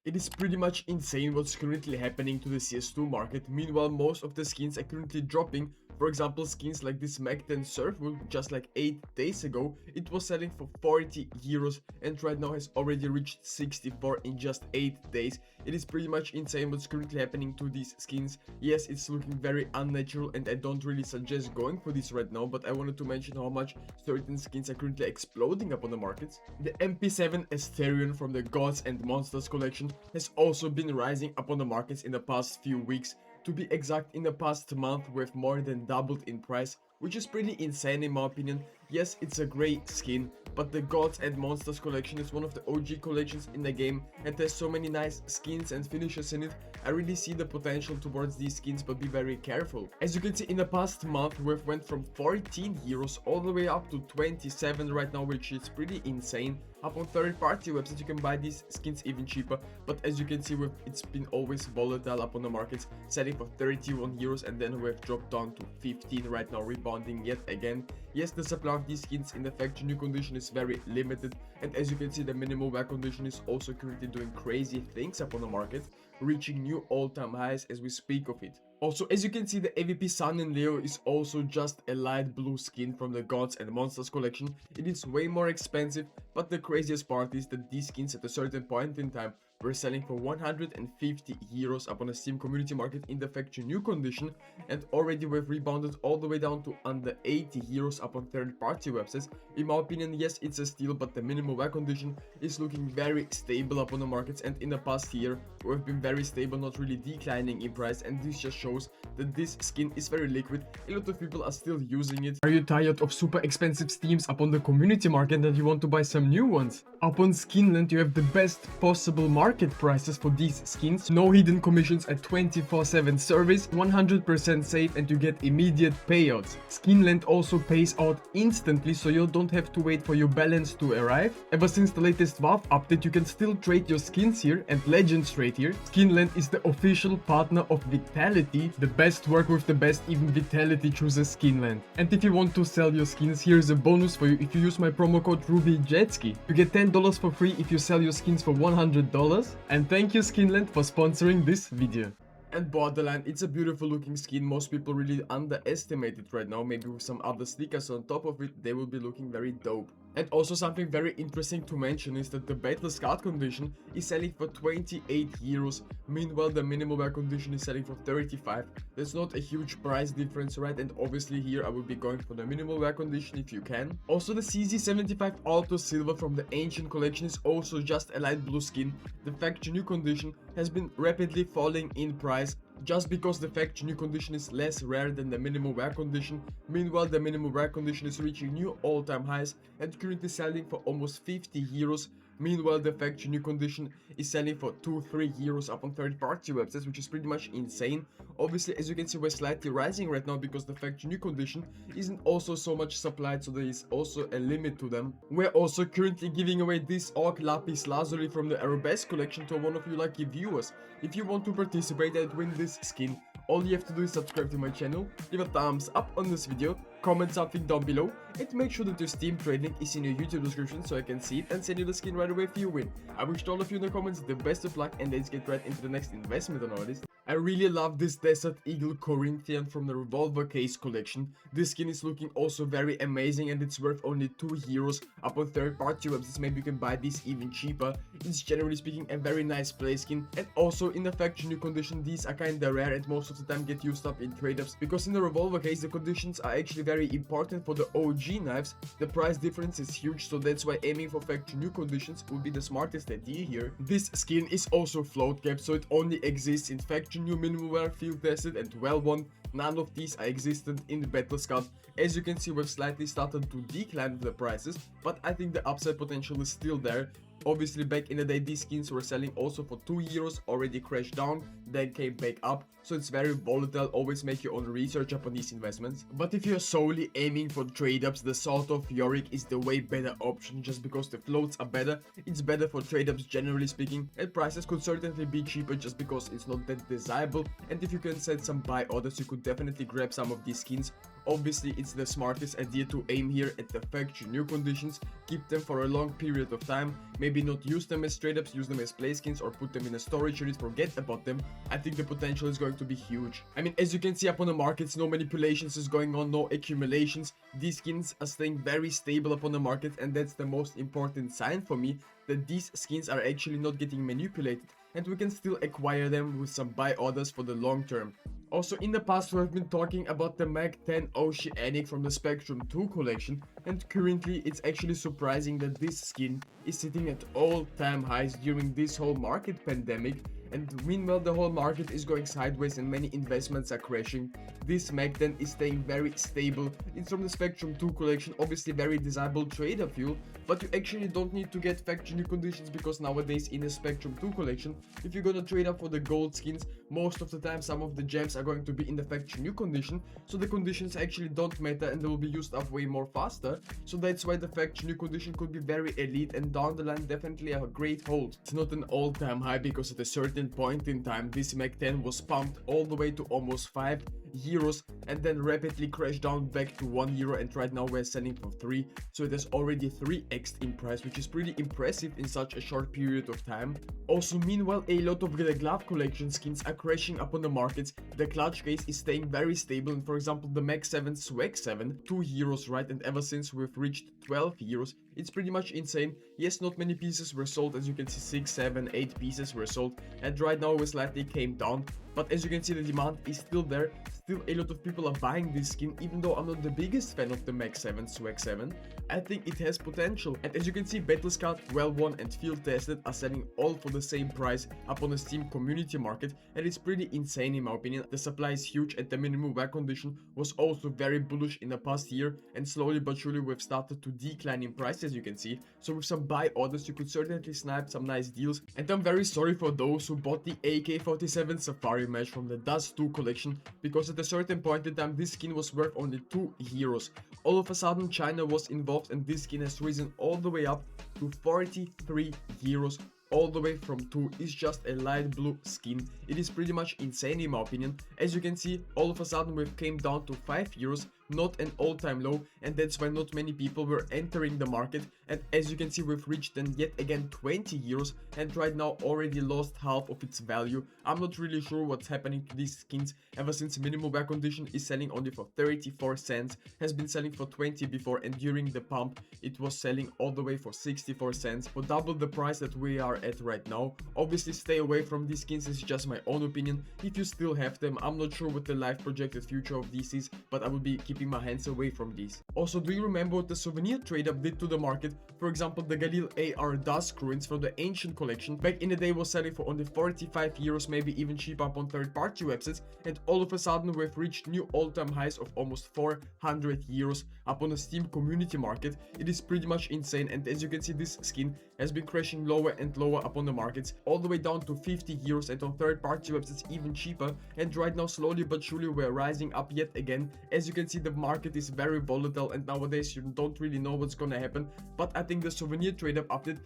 It is pretty much insane what's currently happening to the CS2 market. Meanwhile, most of the skins are currently dropping. For example, skins like this Mac 10 Surfwood, just like 8 days ago, it was selling for 40 euros and right now has already reached 64 in just 8 days. It is pretty much insane what's currently happening to these skins. Yes, it's looking very unnatural and I don't really suggest going for this right now, but I wanted to mention how much certain skins are currently exploding upon the markets. The MP7 Asterion from the Gods and Monsters collection has also been rising up on the markets in the past few weeks. To be exact, in the past month we've more than doubled in price, which is pretty insane in my opinion. Yes, it's a great skin, but the Gods and Monsters collection is one of the OG collections in the game and there's so many nice skins and finishes in it. I really see the potential towards these skins, but be very careful. As you can see, in the past month we've went from 14 euros all the way up to 27 right now, which is pretty insane. Up on third-party websites you can buy these skins even cheaper, but as you can see, it's been always volatile up on the markets, selling for 31 euros and then we've dropped down to 15 right now, rebounding yet again. Yes, the supply of these skins in the factory new condition is very limited, and as you can see, the minimal wear condition is also currently doing crazy things up on the market, reaching new all-time highs as we speak of it. Also, as you can see, the AVP Sun and Leo is also just a light blue skin from the Gods and Monsters collection. It is way more expensive, but the craziest part is that these skins at a certain point in time were selling for 150 euros upon a Steam community market in the factory new condition, and already we've rebounded all the way down to under 80 euros upon third-party websites. In my opinion, yes, it's a steal, but the minimal wear condition is looking very stable upon the markets, and in the past year we've been very stable, not really declining in price, and this just shows that this skin is very liquid. A lot of people are still using it. Are you tired of super expensive steams upon the community market and you want to buy some new ones? Upon Skinland you have the best possible market prices for these skins, no hidden commissions, a 24/7 service, 100% safe, and you get immediate payouts. Skinland also pays out instantly, so you don't have to wait for your balance to arrive. Ever since the latest Valve update, you can still trade your skins here and Legends trade here. Skinland is the official partner of Vitality. The best work with the best, even Vitality chooses Skinland. And if you want to sell your skins, here's a bonus for you. If you use my promo code RubyJetski, you get $10 for free if you sell your skins for $100. And thank you Skinland for sponsoring this video. And Borderline, it's a beautiful looking skin. Most people really underestimate it right now. Maybe with some other stickers on top of it, they will be looking very dope. And also something very interesting to mention is that the Battle Scarred condition is selling for 28 euros. Meanwhile, the minimal wear condition is selling for 35. That's not a huge price difference, right? And obviously here I will be going for the minimal wear condition if you can. Also, the CZ75 Alto Silver from the Ancient collection is also just a light blue skin. The factory new condition has been rapidly falling in price, just because the factory new condition is less rare than the minimal wear condition. Meanwhile, the minimal wear condition is reaching new all-time highs and currently selling for almost 50 euros. Meanwhile, the factory new condition is selling for 2-3 euros up on third-party websites, which is pretty much insane. Obviously, as you can see, we're slightly rising right now because the factory new condition isn't also so much supplied, so there is also a limit to them. We're also currently giving away this Orc Lapis Lazuli from the Arabesque collection to one of you lucky viewers. If you want to participate and win this skin, all you have to do is subscribe to my channel, give a thumbs up on this video, comment something down below, and make sure that your Steam trade link is in your YouTube description so I can see it and send you the skin right away if you win. I wish all of you in the comments the best of luck, and let's get right into the next investment on all this. I really love this Desert Eagle Corinthian from the Revolver Case collection. This skin is looking also very amazing and it's worth only 2 euros. Upon third-party websites, maybe you can buy this even cheaper. It's generally speaking a very nice play skin, and also in the factory new condition these are kinda rare and most of the time get used up in trade-ups, because in the Revolver Case the conditions are actually very important for the OG knives. The price difference is huge, so that's why aiming for factory new conditions would be the smartest idea here. This skin is also float capped, so it only exists in factory new, minimal wear, field tested, and well won. None of these are existent in the Battle Scarred. As you can see, we've slightly started to decline with the prices, but I think the upside potential is still there. Obviously, back in the day, these skins were selling also for 2 euros, already crashed down, then came back up, so it's very volatile. Always make your own research upon these investments. But if you're solely aiming for trade-ups, the Salt of Yorick is the way better option, just because the floats are better. It's better for trade-ups generally speaking, and prices could certainly be cheaper just because it's not that desirable, and if you can set some buy orders, you could definitely grab some of these skins. Obviously, it's the smartest idea to aim here at the factory new conditions, keep them for a long period of time. Maybe maybe not use them as trade ups, use them as play skins, or put them in a storage unit, forget about them, I think the potential is going to be huge. I mean, as you can see upon the markets, no manipulations is going on, no accumulations. These skins are staying very stable upon the market, and that's the most important sign for me, that these skins are actually not getting manipulated, and we can still acquire them with some buy orders for the long term. Also, in the past we have been talking about the Mag 10 Oceanic from the Spectrum 2 collection, and currently it's actually surprising that this skin is sitting at all-time highs during this whole market pandemic, and meanwhile the whole market is going sideways and many investments are crashing. This Mag 10 is staying very stable. It's from the Spectrum 2 collection, obviously very desirable trader fuel, but you actually don't need to get factory conditions, because nowadays in the Spectrum 2 collection, if you're gonna trade up for the gold skins, most of the time some of the gems are going to be in the factory new condition, so the conditions actually don't matter and they will be used up way more faster. So that's why the factory new condition could be very elite, and down the line definitely a great hold. It's not an all-time high, because at a certain point in time this Mag 10 was pumped all the way to almost 5 euros and then rapidly crashed down back to 1 euro, and right now we're selling for 3, so it has already 3x in price, which is pretty impressive in such a short period of time. Also, meanwhile, a lot of the glove collection skins are crashing up on the markets. The clutch case is staying very stable, and for example the Mag 7 Swag 7, 2 euros, right, and ever since we've reached 12 euros, it's pretty much insane. Yes, not many pieces were sold, as you can see 6, 7, 8 pieces were sold, and right now we slightly came down, but as you can see the demand is still there. Still a lot of people are buying this skin, even though I'm not the biggest fan of the Mag 7 Swag 7. I think it has potential, and as you can see Battle Scout, Well Won and Field Tested are selling all for the same price up on the Steam community market, and it's pretty insane in my opinion. The supply is huge, and the minimum wear condition was also very bullish in the past year, and slowly but surely we've started to decline in price, as you can see. So with some buy orders you could certainly snipe some nice deals, and I'm very sorry for those who bought the AK-47 Safari Mesh from the Dust 2 collection, because at a certain point in time this skin was worth only 2 euros. All of a sudden China was involved, and this skin has risen all the way up to 43 euros. All the way from 2 is just a light blue skin. It is pretty much insane in my opinion. As you can see, all of a sudden we came down to 5 euros, not an all-time low, and that's why not many people were entering the market. And as you can see, we've reached then yet again 20 euros, and right now already lost half of its value. I'm not really sure what's happening to these skins ever since minimum wear condition is selling only for 34 cents, has been selling for 20 before, and during the pump it was selling all the way for 64 cents, for double the price that we are at right now. Obviously stay away from these skins, it's just my own opinion. If you still have them, I'm not sure what the life projected future of these is, but I will be keeping my hands away from these. Also, do you remember what the Souvenir trade up did to the market? For example, the Galil AR Dusk Ruins from the Ancient collection back in the day was selling for only 45 euros, maybe even cheaper up on third-party websites, and all of a sudden we've reached new all-time highs of almost 400 euros up on the Steam community market. It is pretty much insane, and as you can see this skin has been crashing lower and lower up on the markets, all the way down to 50 euros, and on third-party websites even cheaper, and right now slowly but surely we're rising up yet again. As you can see, the market is very volatile, and nowadays you don't really know what's gonna happen, but I think the Souvenir trade-up update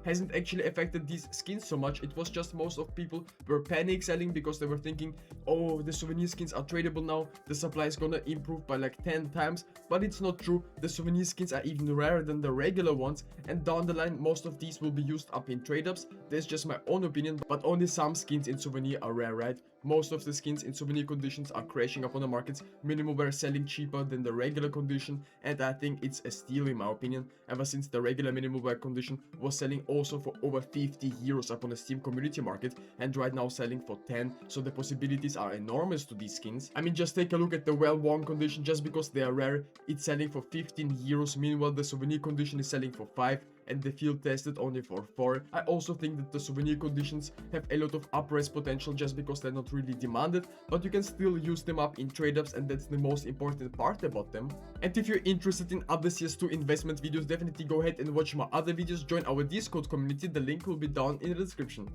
hasn't actually affected these skins so much. It was just most of people were panic selling because they were thinking, oh, the Souvenir skins are tradable now, the supply is gonna improve by like 10 times, but it's not true. The Souvenir skins are even rarer than the regular ones, and down the line most of these will be used up in trade-ups. That's just my own opinion, but only some skins in Souvenir are rare, right? Most of the skins in Souvenir conditions are crashing up on the markets. Minimum wear selling cheaper than the regular condition, and I think it's a steal in my opinion, ever since the regular minimum wear condition was selling also for over 50 euros up on the Steam community market, and right now selling for 10, so the possibilities are enormous to these skins. I mean, just take a look at the well-worn condition. Just because they are rare, it's selling for 15 euros, meanwhile the Souvenir condition is selling for 5, and the field tested only for 4. I also think that the Souvenir conditions have a lot of uprise potential just because they're not really demanded, but you can still use them up in trade-ups, and that's the most important part about them. And if you're interested in other CS2 investment videos, definitely go ahead and watch my other videos, join our Discord community, the link will be down in the description.